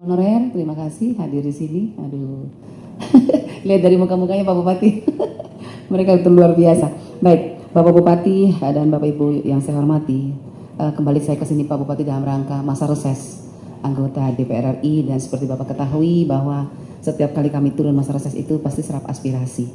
Honorer, terima kasih hadir di sini. Aduh, lihat dari muka-mukanya Pak Bupati, mereka itu luar biasa. Baik, Bapak Bupati dan Bapak Ibu yang saya hormati, kembali saya ke sini Pak Bupati dalam rangka masa reses anggota DPR RI, dan seperti Bapak ketahui bahwa setiap kali kami turun masa reses itu pasti serap aspirasi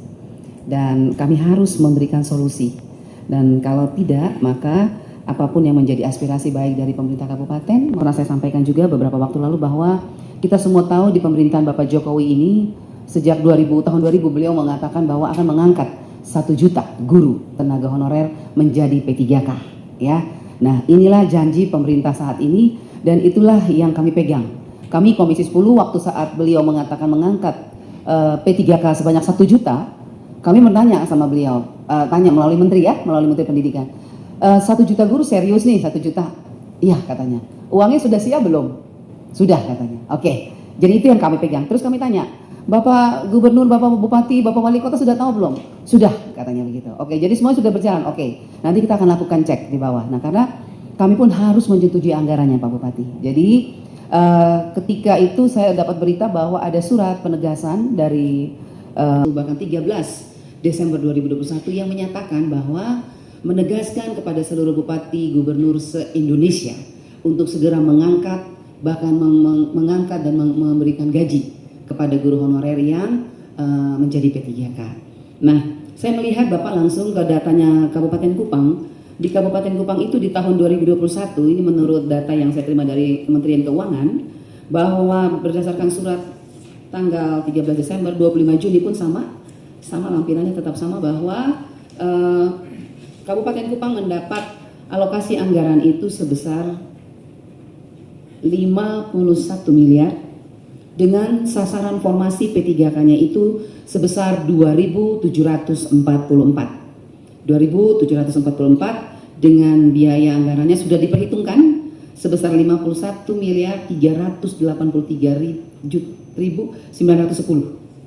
dan kami harus memberikan solusi. Dan kalau tidak, maka apapun yang menjadi aspirasi baik dari pemerintah kabupaten, pernah saya sampaikan juga beberapa waktu lalu bahwa kita semua tahu di pemerintahan Bapak Jokowi ini sejak tahun 2000 beliau mengatakan bahwa akan mengangkat 1 juta guru tenaga honorer menjadi P3K, ya. Nah, inilah janji pemerintah saat ini dan itulah yang kami pegang. Kami Komisi 10 waktu saat beliau mengatakan mengangkat P3K sebanyak 1 juta, kami bertanya sama beliau, tanya melalui menteri, ya, melalui Menteri Pendidikan, 1 juta guru serius nih, 1 juta? Iya, katanya. Uangnya sudah siap belum? Sudah, katanya. Oke, jadi itu yang kami pegang. Terus kami tanya, Bapak Gubernur, Bapak Bupati, Bapak Wali Kota sudah tahu belum? Sudah, katanya begitu. Oke, jadi semua sudah berjalan. Oke, nanti kita akan lakukan cek di bawah. Nah, karena kami pun harus menyetujui anggarannya Pak Bupati. Jadi ketika itu saya dapat berita bahwa ada surat penegasan dari bahkan 13 Desember 2021 yang menyatakan bahwa menegaskan kepada seluruh bupati gubernur se-Indonesia untuk segera mengangkat, bahkan mengangkat dan memberikan gaji kepada guru honorer yang menjadi P3K. Nah, saya melihat Bapak langsung ke datanya Kabupaten Kupang. Di Kabupaten Kupang itu di tahun 2021, ini menurut data yang saya terima dari Kementerian Keuangan, bahwa berdasarkan surat tanggal 13 Desember, 25 Juni pun sama lampirannya tetap sama, bahwa Kabupaten Kupang mendapat alokasi anggaran itu sebesar 51 miliar dengan sasaran formasi P3K-nya itu sebesar 2.744 dengan biaya anggarannya sudah diperhitungkan sebesar 51 miliar 383.910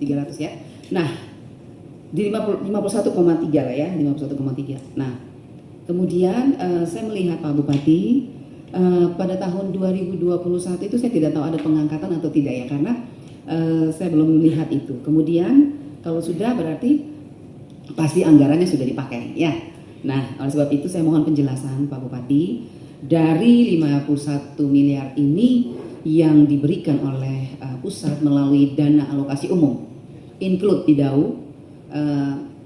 300, ya. Nah, di 51,3 lah, ya, 51,3. Nah, kemudian saya melihat Pak Bupati pada tahun 2021 itu saya tidak tahu ada pengangkatan atau tidak, ya, karena saya belum melihat itu. Kemudian kalau sudah berarti pasti anggarannya sudah dipakai, ya. Nah, oleh sebab itu saya mohon penjelasan Pak Bupati, dari 51 miliar ini yang diberikan oleh pusat melalui dana alokasi umum, include Tidau,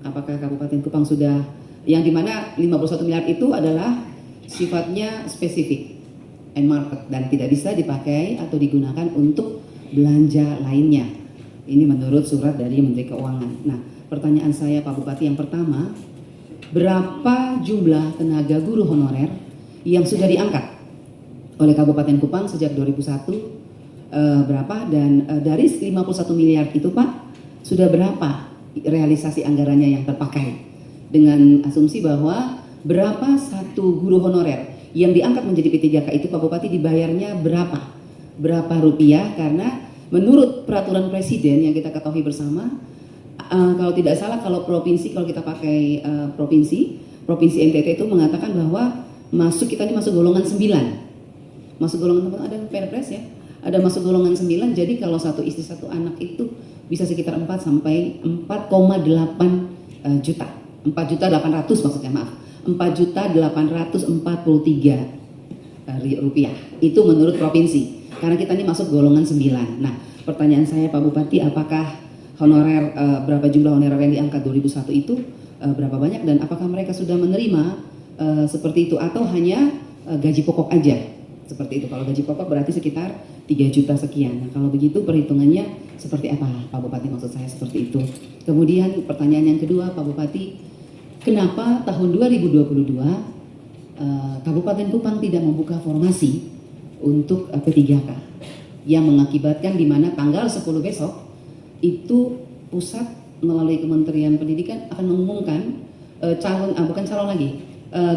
apakah Kabupaten Kupang sudah, yang dimana 51 miliar itu adalah sifatnya spesifik and market dan tidak bisa dipakai atau digunakan untuk belanja lainnya. Ini menurut surat dari Menteri Keuangan. Nah, pertanyaan saya Pak Bupati yang pertama, berapa jumlah tenaga guru honorer yang sudah diangkat oleh Kabupaten Kupang sejak 2001, berapa, dan dari 51 miliar itu Pak, sudah berapa realisasi anggarannya yang terpakai, dengan asumsi bahwa berapa satu guru honorer yang diangkat menjadi P3K itu Pak Bupati dibayarnya berapa rupiah, karena menurut peraturan presiden yang kita ketahui bersama, kalau tidak salah kalau provinsi, kalau kita pakai provinsi NTT itu mengatakan bahwa kita ini masuk golongan 9, masuk golongan, ada perpres, ya, ada masuk golongan 9. Jadi kalau satu istri satu anak itu bisa sekitar 4 sampai 4,8 juta, 4.800.000 maksudnya, maaf, 4.843 rupiah. Itu menurut provinsi, karena kita ini masuk golongan 9. Nah, pertanyaan saya Pak Bupati, apakah honorer, berapa jumlah honorer yang diangkat 2001 itu berapa banyak, dan apakah mereka sudah menerima seperti itu atau hanya gaji pokok aja seperti itu? Kalau gaji pokok berarti sekitar 3 juta sekian. Nah, kalau begitu perhitungannya seperti apa Pak Bupati, maksud saya seperti itu. Kemudian pertanyaan yang kedua Pak Bupati, kenapa tahun 2022 Kabupaten Kupang tidak membuka formasi untuk P3K, yang mengakibatkan di mana tanggal 10 besok itu pusat melalui Kementerian Pendidikan akan mengumumkan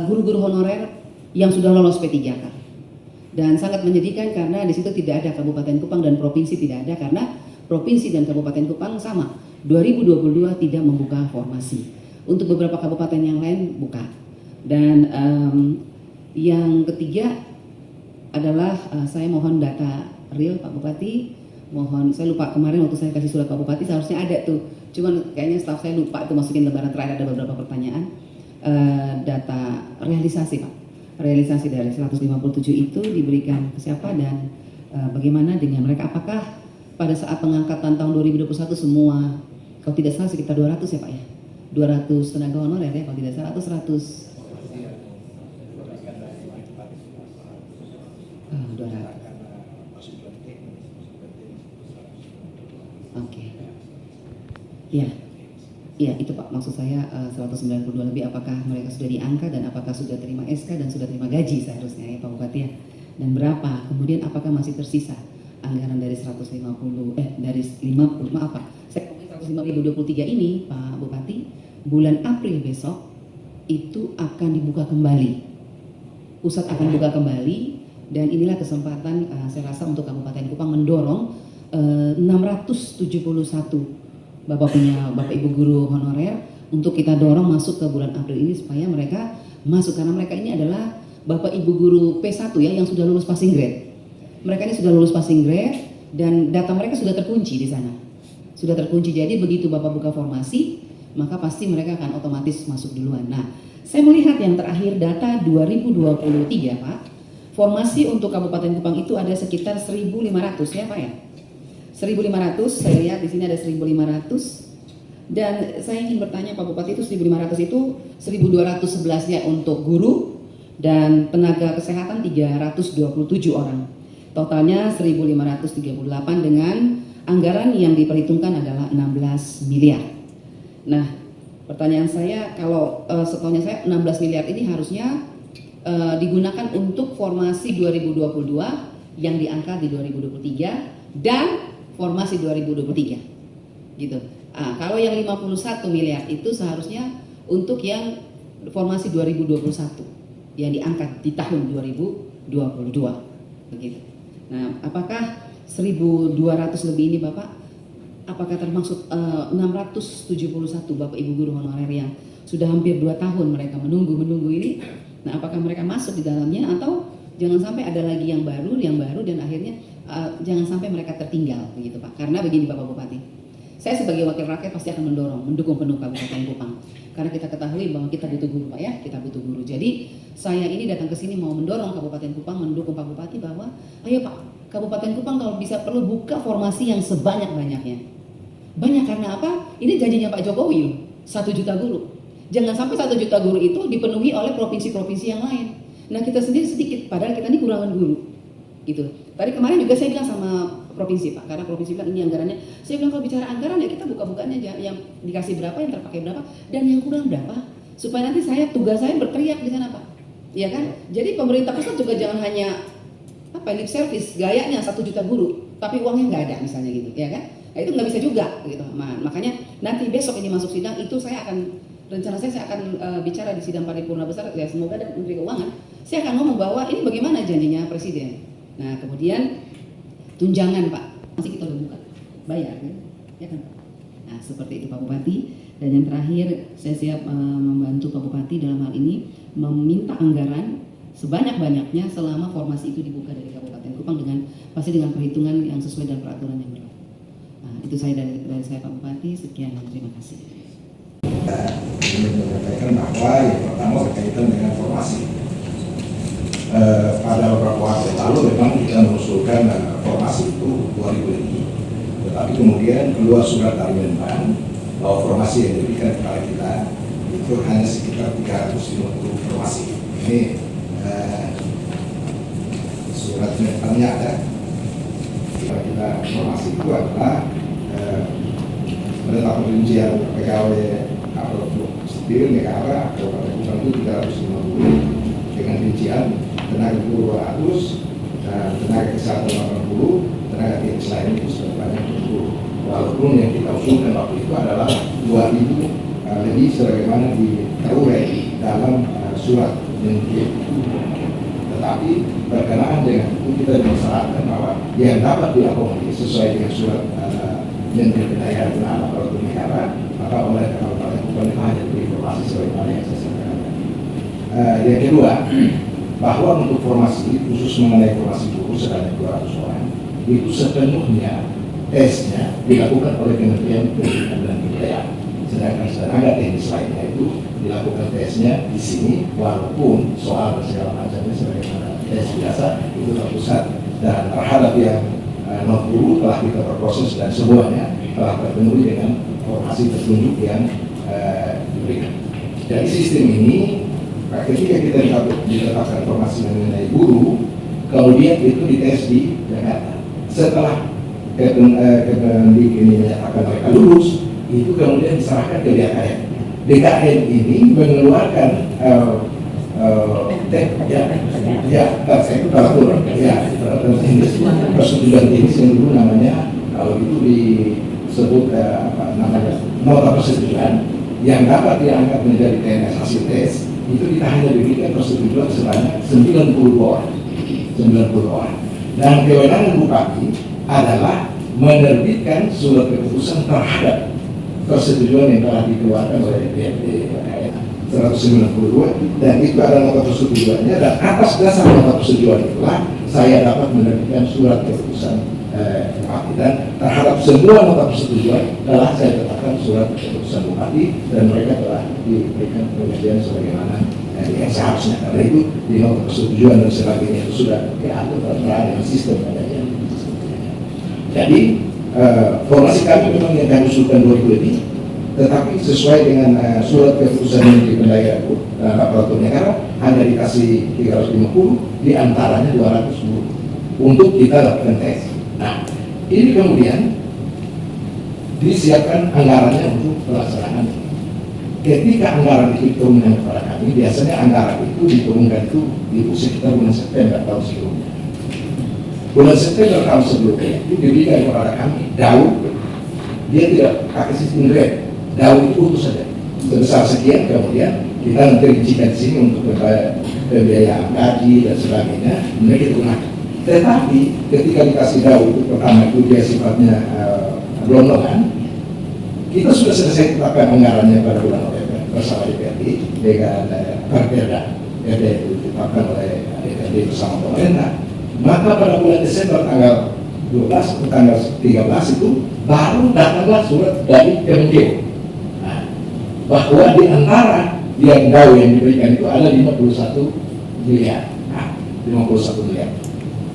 guru-guru honorer yang sudah lolos P3K. Dan sangat menyedihkan karena di situ tidak ada Kabupaten Kupang dan provinsi tidak ada, karena provinsi dan Kabupaten Kupang sama 2022 tidak membuka formasi. Untuk beberapa kabupaten yang lain buka. Dan yang ketiga adalah saya mohon data real Pak Bupati. Mohon, saya lupa kemarin waktu saya kasih surat Pak Bupati seharusnya ada tuh, cuman kayaknya staf saya lupa itu masukin lembaran terakhir, ada beberapa pertanyaan. Data realisasi Pak, realisasi dari 157 itu diberikan ke siapa dan bagaimana dengan mereka, apakah pada saat pengangkatan tahun 2021 semua, kalau tidak salah sekitar 200 ya Pak ya, 200 tenaga honorer ya kalau tidak salah, atau 100? 200. Oke. Ya, ya itu Pak, maksud saya 192 lebih, apakah mereka sudah diangkat dan apakah sudah terima SK dan sudah terima gaji seharusnya ya Pak Bupati ya, dan berapa, kemudian apakah masih tersisa anggaran dari 50, maaf Pak, saya 105.023 ini Pak Bupati, bulan April besok itu akan dibuka kembali, pusat akan buka kembali, dan inilah kesempatan saya rasa untuk Kabupaten Kupang mendorong 671 Bapak Ibu guru honorer untuk kita dorong masuk ke bulan April ini supaya mereka masuk, karena mereka ini adalah Bapak Ibu guru P1 ya yang sudah lulus passing grade. Mereka ini sudah lulus passing grade dan data mereka sudah terkunci di sana. Sudah terkunci, jadi begitu Bapak buka formasi maka pasti mereka akan otomatis masuk duluan. Nah, saya melihat yang terakhir data 2023 Pak, formasi untuk Kabupaten Kupang itu ada sekitar 1.500 ya Pak ya. 1.500, saya lihat di sini ada 1.500, dan saya ingin bertanya Pak Bupati, itu 1.500 itu 1.211-nya untuk guru dan tenaga kesehatan 327 orang. Totalnya 1.538 dengan anggaran yang diperhitungkan adalah 16 miliar. Nah, pertanyaan saya, kalau setahunya saya 16 miliar ini harusnya digunakan untuk formasi 2022 yang diangkat di 2023 dan formasi 2023 gitu. Kalau yang 51 miliar itu seharusnya untuk yang formasi 2021 yang diangkat di tahun 2022 begitu. Nah, apakah 1.200 lebih ini Bapak, apakah termasuk 671 Bapak Ibu guru honorer yang sudah hampir 2 tahun mereka menunggu ini? Nah, apakah mereka masuk di dalamnya, atau jangan sampai ada lagi yang baru dan akhirnya jangan sampai mereka tertinggal begitu Pak. Karena begini Bapak Bupati, saya sebagai wakil rakyat pasti akan mendukung penuh Kabupaten Kupang, karena kita ketahui bahwa kita butuh guru Pak ya, kita butuh guru. Jadi saya ini datang ke sini mau mendorong Kabupaten Kupang, mendukung Pak Bupati bahwa ayo Pak, Kabupaten Kupang kalau bisa perlu buka formasi yang sebanyak-banyaknya. Banyak karena apa? Ini janjinya Pak Jokowi loh, 1 juta guru. Jangan sampai 1 juta guru itu dipenuhi oleh provinsi-provinsi yang lain. Nah, kita sendiri sedikit, padahal kita ini kurangan guru gitu. Tadi kemarin juga saya bilang sama provinsi Pak, karena provinsi bilang ini anggarannya, saya bilang kalau bicara anggaran ya kita buka-bukaannya aja, yang dikasih berapa, yang terpakai berapa, dan yang kurang berapa, supaya nanti tugas saya berteriak di sana Pak, ya kan? Jadi pemerintah pusat juga jangan hanya lip service, gayanya 1 juta guru, tapi uangnya nggak ada misalnya gitu, ya kan? Nah, itu nggak bisa juga gitu. Makanya nanti besok ini masuk sidang itu rencana saya akan bicara di sidang paripurna besar ya, semoga ada Menteri Keuangan. Saya akan ngomong bahwa ini bagaimana janjinya Presiden. Nah, kemudian tunjangan Pak, masih kita udah buka, bayar kan? Ya kan Pak? Nah, seperti itu Pak Bupati. Dan yang terakhir, saya siap membantu Pak Bupati dalam hal ini meminta anggaran sebanyak-banyaknya selama formasi itu dibuka dari Kabupaten Kupang pasti dengan perhitungan yang sesuai dengan peraturan yang berlaku. Nah, itu saya dari saya Pak Bupati. Sekian dan terima kasih. Ingin menyampaikan bahwa yang pertama berkaitan dengan formasi. Pada beberapa waktu lalu memang kita mengusulkan formasi itu 2.000 lebih, tetapi kemudian keluar surat dari Menpan bahwa formasi yang diberikan kepada kita itu hanya sekitar 350 formasi. Ini surat Menpannya ada. Kita formasi itu adalah penetapan rincian pegawai atau sipil negara Kabupaten Kupang itu 350 dengan rincian tenaga guru 200 dan tenaga kesehatan 80, tenaga teknis lain itu sebanyak 70. Walaupun yang kita usulkan waktu itu adalah 2.000 lebih sebagaimana diterurai dalam surat menteri. Tetapi berkenaan dengan itu kita mensyaratkan bahwa yang dapat diakomodir sesuai dengan surat Menteri Pendaya Gunaan Aparatur Negara, maka oleh Kabupaten Kupang hanya diberi informasi sebagaimana yang saya sampaikan. Yang kedua, bahwa untuk formasi khusus mengenai formasi guru sebanyak 200 orang itu sepenuhnya tesnya dilakukan oleh Kementerian Pendidikan dan Kebudayaan. Sedangkan tenaga teknis lainnya itu dilakukan tesnya di sini, walaupun soal dan segala macamnya sebagaimana tes biasa itu terpusat, dan terhadap yang non guru telah kita berproses dan semuanya telah terpenuhi dengan formasi petunjuk yang diberikan. Jadi sistem ini ketika kita ditetapkan informasi mengenai guru, kemudian itu dites di Jakarta. Setelah Kemendikbud ini menyatakan mereka lulus, itu kemudian diserahkan ke DKN. DKN ini mengeluarkan persetujuan teknis yang dulu namanya, kalau itu disebut nota persetujuan yang dapat diangkat menjadi PNS hasil tes. Itu kita hanya diberikan persetujuan sebanyak 90 orang. Dan kewenangan Bupati adalah menerbitkan surat keputusan terhadap persetujuan yang telah dikeluarkan oleh DPRD 192, dan itu adalah nota persetujuannya, dan atas dasar nota persetujuan itulah saya dapat menerbitkan surat keputusan Bupati, dan terhadap semua nota persetujuan telah saya tetapkan surat keputusan Bupati, dan mereka telah diberikan penggantian sebagaimana yang seharusnya. Karena itu di nota persetujuan dan sebagainya itu sudah diatur terkait dengan sistem penggantian. Jadi formasi kami memang yang kami usulkan 2000 ini, tetapi sesuai dengan surat keputusan Menteri Pendaya dan Aparatur Negara hanya dikasih 350, diantaranya 200 guru untuk kita lakukan tes. Nah, ini kemudian disiapkan anggarannya untuk pelaksanaan. Ketika anggaran itu diturunkan kepada kami, biasanya anggaran itu diturunkan itu sekitar bulan September tahun sebelumnya. Bulan September tahun sebelumnya itu diberikan kepada kami DAU, dia tidak pakai sistem grade, DAU itu utuh saja sebesar sekian, kemudian kita nanti rincikan di sini untuk pembiayaan gaji dan sebagainya, mereka digunakan. Tetapi ketika dikasih DAU itu pertama itu dia sifatnya gelondongan, kita sudah selesai tetapkan anggarannya pada bulan November bersama DPRD dengan Perperda itu ditetapkan oleh DPRD bersama pemerintah. Maka pada bulan Desember tanggal 12 atau tanggal 13 itu baru datanglah surat dari Kemenkeu, bahwa di antara yang DAU yang diberikan itu ada 51 miliar. 51 miliar.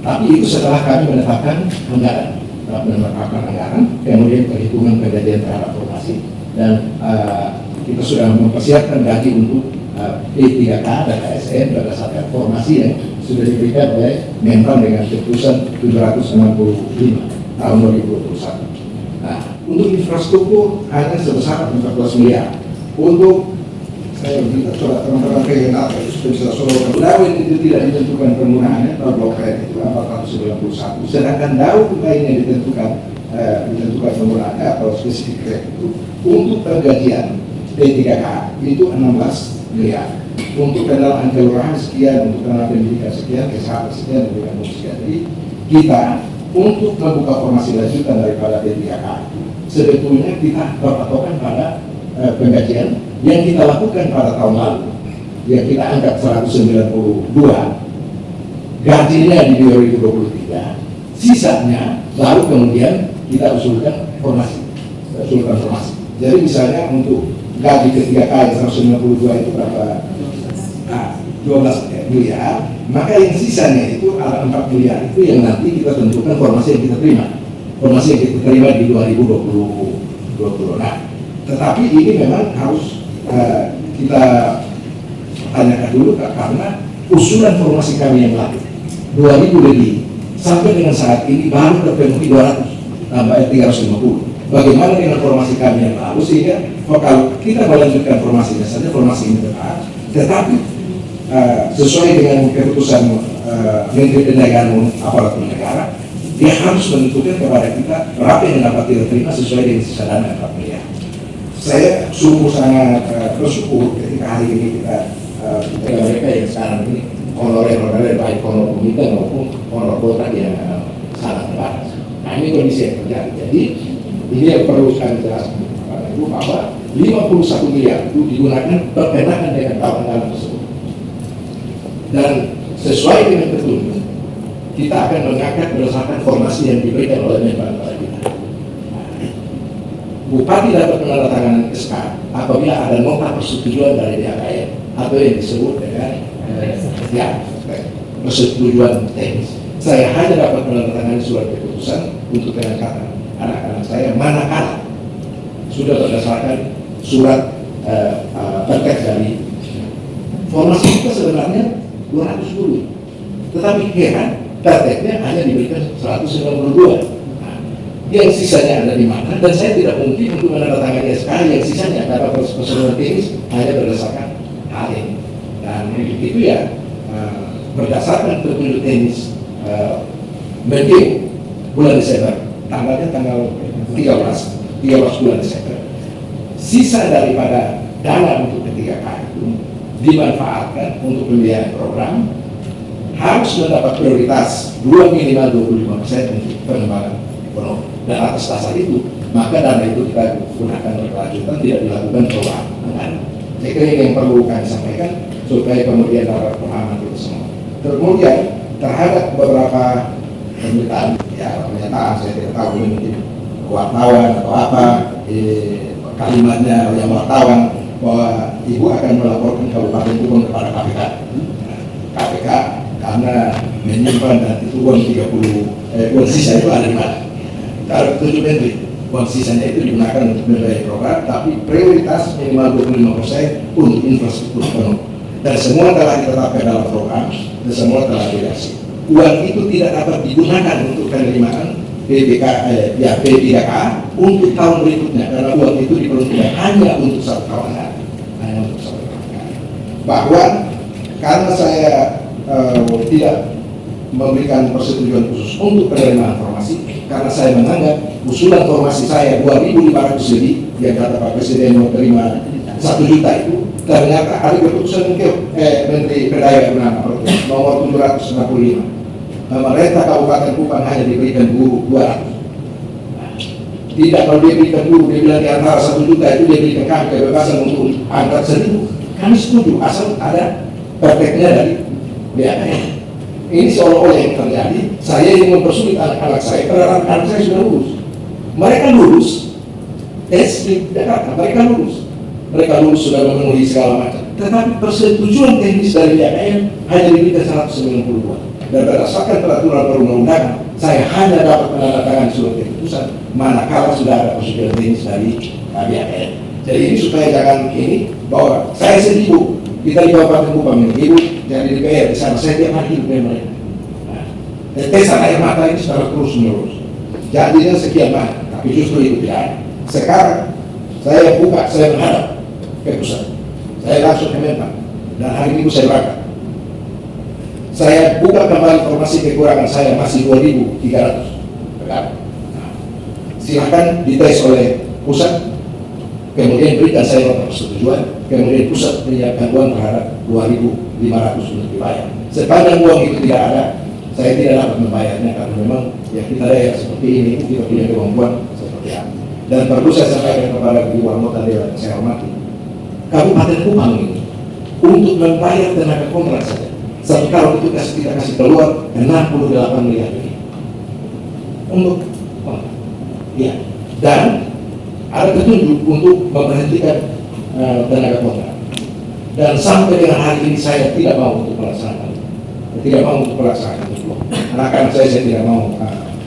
Tapi itu setelah kami menetapkan anggaran, kemudian perhitungan kejadian terhadap formasi, dan kita sudah mempersiapkan gaji untuk P3K dan ASN berdasarkan formasi yang sudah diberikan oleh Menpan dengan keputusan 765 tahun 2021. Nah, untuk infrastruktur hanya sebesar 14 miliar. Untuk saya minta coba teman-teman regional itu bisa sorotan. DAU itu tidak ditentukan penggunaannya per blok itu 491. Sedangkan DAU lain yang ditentukan penggunaannya atau spesifik itu untuk penggajian P3K itu 16 miliar. Untuk kendaraan kelurahan sekian, untuk kendaraan pendidikan sekian, kesehatan sekian, dan juga sekian. Jadi kita untuk membuka formasi lanjutan daripada P3K sebetulnya kita berpatokan pada penggajian yang kita lakukan pada tahun lalu, yang kita angkat 192 gajinya di 2023, sisanya baru kemudian kita usulkan formasi. Jadi misalnya untuk gaji ketiga kali 192 itu berapa? 12 miliar, maka yang sisanya itu ada 4 miliar itu yang nanti kita tentukan formasi yang kita terima. Formasi yang kita terima di 2020. Nah, tetapi ini memang harus kita tanyakan dulu karena usulan formasi kami yang lalu 2000 lebih sampai dengan saat ini baru terpenuhi 200 tambah 350. Bagaimana dengan formasi kami yang lalu, sehingga kalau kita melanjutkan formasinya saja, formasi ini tetap, tetapi sesuai dengan keputusan Menteri Perdagangan Aparatur Negara, dia harus menentukan kepada kita berapa yang dapat kita terima sesuai dengan sisa dana 4 miliar. Saya sungguh sangat bersyukur ketika hari ini kita mereka yang sekarang ini honorer baik honor komite maupun honor kota yang sangat terbatas. Nah, ini kondisi yang terjadi. Jadi ini yang perlu kami jelaskan kepada Ibu bahwa 51 miliar itu digunakan berkaitan dengan tahun tersebut. Dan sesuai dengan petunjuk kita akan mengangkat berdasarkan formasi yang diberikan oleh member kita. Bupati dapat menandatangani SK apabila ada nota persetujuan dari BHKM atau yang disebut dengan persetujuan teknis. Saya hanya dapat menandatangani surat keputusan untuk pengangkatan anak-anak saya manakala sudah berdasarkan surat terkait dari formasi kita sebenarnya 210, tetapi heran prakteknya hanya diberikan 192. Yang sisanya ada di mana, dan saya tidak mungkin untuk menandatangani SK yang sisanya karena persetujuan teknis hanya berdasarkan hal ini. Dan itu ya berdasarkan petunjuk teknis Menkeu bulan Desember, tanggalnya tanggal 13 bulan Desember. Sisa daripada dana untuk ketiga kali itu dimanfaatkan untuk pembiayaan program, harus mendapat prioritas minimal 25% untuk pengembangan ekonomi. Dan atas dasar itu, maka dana itu kita gunakan berkelanjutan, tidak dilakukan perubahan. Saya kira ini yang perlu kami sampaikan supaya kemudian dapat pemahaman itu semua. Kemudian terhadap beberapa pernyataan, pernyataan saya tidak tahu mungkin wartawan atau apa, kalimatnya yang wartawan bahwa ibu akan melaporkan Kabupaten Kupang kepada KPK. KPK karena menyimpan dan itu uang 30 uang sisa itu ada di mana? Kalau 7 menteri, uang sisanya itu digunakan untuk membiayai program, tapi prioritas minimal 25% untuk infrastruktur ekonomi. Dan semua telah ditetapkan dalam program, dan semua telah dikasih. Uang itu tidak dapat digunakan untuk penerimaan P3K untuk tahun berikutnya, karena uang itu diperuntukkan hanya untuk 1 tahun. Bahwa karena saya tidak memberikan persetujuan khusus untuk penerimaan formasi, karena saya menganggap usulan formasi saya 2.500 lebih yang kata Pak Presiden mau terima 1 juta itu, ternyata ada keputusan Menteri Pendaya Gunaan Perhubungan nomor 765. Pemerintah Kabupaten Kupang hanya diberikan guru 200. Tidak, kalau dia berikan guru, dia bilang di antara 1 juta itu dia berikan kami kebebasan untuk angkat 1.000. Kami setuju, asal ada prakteknya dari BHKM. Ini seolah-olah yang terjadi, saya ingin mempersulit anak-anak saya, karena anak-anak saya sudah lulus. Mereka lulus, tes di Jakarta, mereka lulus sudah memenuhi segala macam. Tetapi persetujuan teknis dari BHKM hanya diberikan 192. Dan berdasarkan peraturan perundang-undangan, saya hanya dapat menandatangani surat keputusan manakala sudah ada persetujuan teknis dari BHKM. Jadi ini supaya jangan ini bahwa saya sendiri, kita di Kabupaten Kupang ini, ibu jadi DPR di sana, saya tiap hari hidup dengan mereka. Tetesan air mata ini secara terus menerus. Jadinya sekian banyak, tapi justru itu tidak ada. Sekarang saya buka, saya menghadap ke pusat, saya langsung ke Menpan, dan hari Minggu saya berangkat. Saya buka kembali informasi kekurangan saya masih 2.300 perkara. Silakan dites oleh pusat, kemudian berikan saya nota persetujuan, kemudian pusat menyiapkan uang terhadap 2.500 untuk dibayar. Sepanjang uang itu tidak ada, saya tidak dapat membayarnya karena memang ya kita daerah seperti ini kita punya kemampuan seperti apa. Dan perlu saya sampaikan kepada ibu anggota dewan yang saya hormati, Kabupaten Kupang ini untuk membayar tenaga kontrak saja 1 tahun itu kita kasih keluar 68 miliar untuk ya, dan ada petunjuk untuk memberhentikan tenaga kontrak. Dan sampai dengan hari ini saya tidak mau untuk melaksanakan itu. Anak-anak saya tidak mau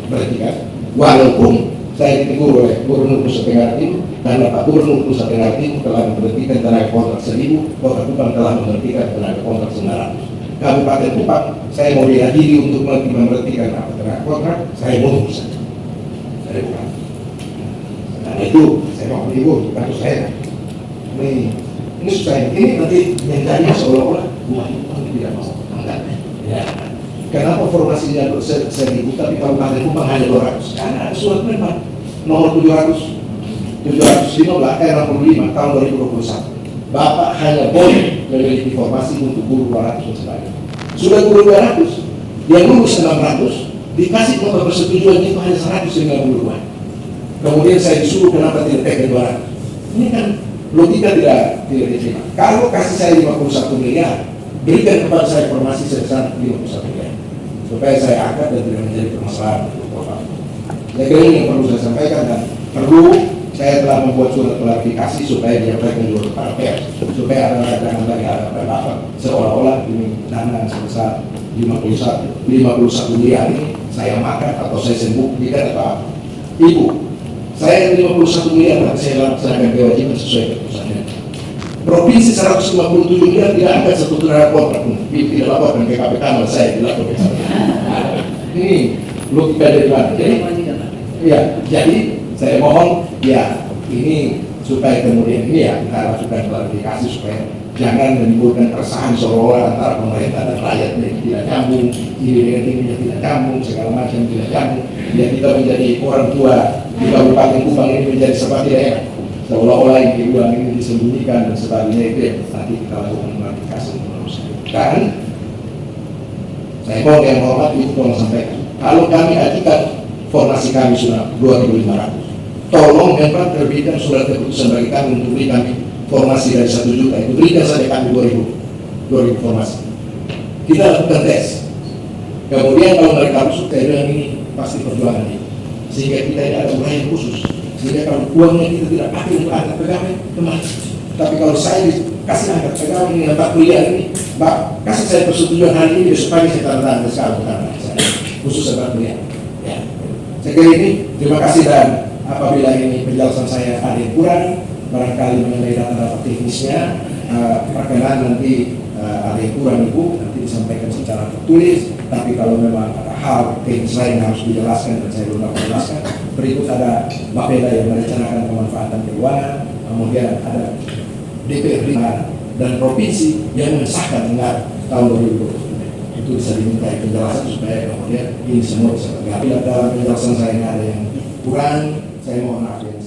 berhentikan, walaupun saya ditegur oleh Gubernur Nusa Tenggara Timur, karena Pak Gubernur Nusa Tenggara Timur telah memberhentikan tenaga kontrak 1.000, Kota Kupang telah memberhentikan tenaga kontrak 900. Kabupaten Kupang, saya mau bela diri untuk memberhentikan tenaga kontrak, saya mau saja. Saya bukan. Karena itu saya mau menghibur, bukan saya. Ini susah. Ini nanti yang tadinya seolah-olah Kupang tidak mau angkat. Ya. Kenapa formasinya 1.000 tapi Kabupaten Kupang hanya 200? Karena ada surat Menpan nomor 765 tahun 2021. Bapak hanya boleh memiliki informasi untuk guru 200 dan sebagainya. Sudah guru 200, yang lulus 600, dikasih nomor persetujuan itu hanya 192. Kemudian saya disuruh kenapa tidak tekan 200. Ini kan logika tidak diterima. Kalau kasih saya 51 miliar, berikan kepada saya informasi sebesar 51 miliar. supaya saya angkat dan tidak menjadi permasalahan. Saya kira ini yang perlu saya sampaikan, dan perlu saya telah membuat surat klarifikasi supaya disampaikan juga kepada pers, supaya ada jangan lagi ada pendapat seolah-olah ini dana sebesar 51 miliar ini saya makan atau saya sembunyikan atau apa. Ibu, saya 51 miliar tapi saya laksanakan kewajiban sesuai keputusannya. Provinsi 157 miliar tidak ada satu terhadap kontrak pun, tidak laporkan ke KPK, malah saya dilaporkan. Ini logika dari mana? Jadi saya mohon ya ini supaya kemudian ini ya kita lakukan klarifikasi supaya jangan menimbulkan keresahan seolah-olah antara pemerintah dan rakyat ini tidak nyambung, ini dengan ini tidak nyambung, segala macam tidak nyambung. Ya kita menjadi orang tua di Kabupaten Kupang ini menjadi seperti daerah, seolah-olah yang diulang ini disembunyikan dan sebagainya. Itu ya nanti kita lakukan klarifikasi terus. Dan saya mohon yang hormat itu tolong sampaikan, kalau kami ajukan formasi kami sudah 2.500. Tolong Menpan terbitkan surat keputusan bagi kami untuk beri kami formasi dari 1 juta itu, berikan saja kami 2.000 formasi. Kita lakukan tes. Kemudian kalau mereka masuk, saya bilang ini pasti perjuangan ini. Sehingga kita tidak ada uraian khusus. Sehingga kalau uangnya kita tidak pakai untuk angkat pegawai, kemana? Tapi kalau saya dikasih angkat pegawai ini, dapat kuliah ini, kasih saya persetujuan hari ini, besok pagi saya tanda tangan sekarang karena saya khusus dapat kuliah. Ya. Saya kira ini, terima kasih, dan apabila ini penjelasan saya ada yang kurang, barangkali mengenai data-data teknisnya, perkenalan nanti ada yang kurang Ibu, nanti disampaikan secara tertulis. Tapi kalau memang ada hal teknis lain yang harus dijelaskan dan saya belum dapat jelaskan, berikut ada Bapeda yang merencanakan pemanfaatan keuangan, kemudian ada DPR dan provinsi yang mengesahkan anggaran tahun 2020. Itu bisa diminta penjelasan supaya kemudian ini semua bisa terlihat. Dalam penjelasan saya ada yang kurang, saya mohon maaf yang